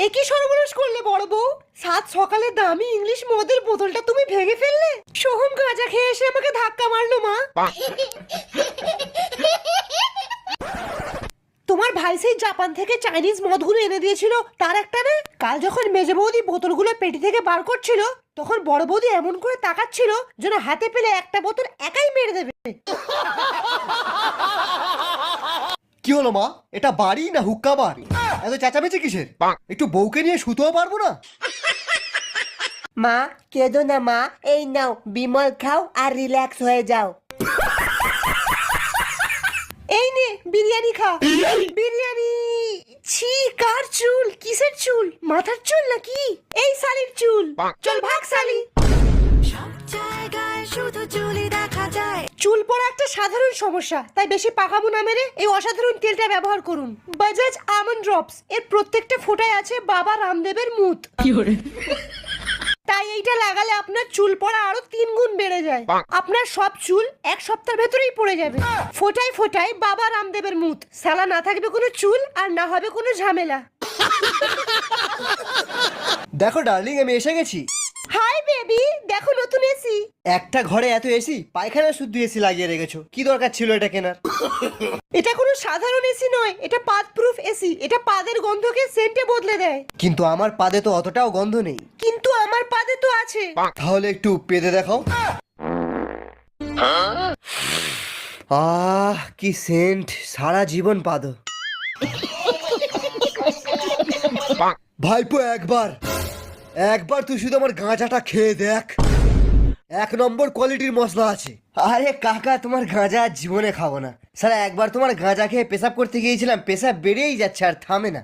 একই সর্বনাশ করলে বড় বউ। সাত সকালে দামি ইংলিশ মদের বোতলটা তুমি ভেঙে ফেললে। সোহম গাঁজা খেয়ে এসে আমাকে ধাক্কা মারলো মা। তোমার ভাই সেই জাপান থেকে চাইনিজ মদগুলো এনে দিয়েছিল, তার একটা না? কাল যখন মেজে বৌদি বোতলগুলো পেটি থেকে বার করছিল, তখন বড় বৌদি এমন করে তাকাচ্ছিল যেন হাতে পেলে একটা বোতল একাই মেরে দেবে। কি হলো মা, এটা বাড়ি না হুক্কা বার? এত চেঁচামেচি কিসের? একটু বউকে নিয়ে শুতেও পারবো না? মা কেঁদো না মা, এই নাও বিমল খাও আর রিল্যাক্স হয়ে যাও। এই নে বিরিয়ানি খা। বিরিয়ানি। ছি, কার চুল? কিসের চুল? মাথার চুল নাকি? এই শালির চুল। চল ভাগ শালি। চুল পড়া একটা সাধারণ সমস্যা, তাই বেশি পাকাবো না মেরে এই অসাধারণ তেলটা ব্যবহার করুন। Bajaj almond drops. এর প্রত্যেকটা ফোঁটায় আছে বাবা রামদেবের মুত। তাই এইটা লাগালে আপনার চুল পড়া আরো 3 গুণ বেড়ে যায়। আপনার সব চুল এক সপ্তাহের ভেতরেই পড়ে যাবে। ফোটায় ফোটায় বাবা রামদেবের মুত। সালা না থাকবে কোনো চুল আর না হবে কোনো ঝামেলা। দেখো ডার্লিং, আমি এসে গেছি। হাই বেবি, দেখো নতুন এসি। একটা ঘরে এত এসি, পায়খানা শুদ্ধ এসি লাগিয়ে রেখেছো, কি দরকার ছিল এটা কেনার? এটা কোনো সাধারণ এসি নয়, এটা পাদ প্রুফ এসি। এটা পাদের গন্ধকে সেন্টে বদলে দেয়। কিন্তু আমার পাদে তো অতটাও গন্ধ নেই। কিন্তু আমার পাদে তো আছে। তাহলে একটু পেদে দেখাও। কি সেন্ট, সারা জীবন পাদো। ভাইপো একবার তুই শুধু আমার গাঁজাটা খেয়ে দেখ, 1 নম্বর কোয়ালিটির মশলা আছে। আরে কাকা, তোমার গাঁজা জীবনে খাবো না। সারা একবার তোমার গাঁজা খেয়ে পেশাব করতে গিয়েছিলাম, পেশাব বেড়েই যাচ্ছে আর থামে না।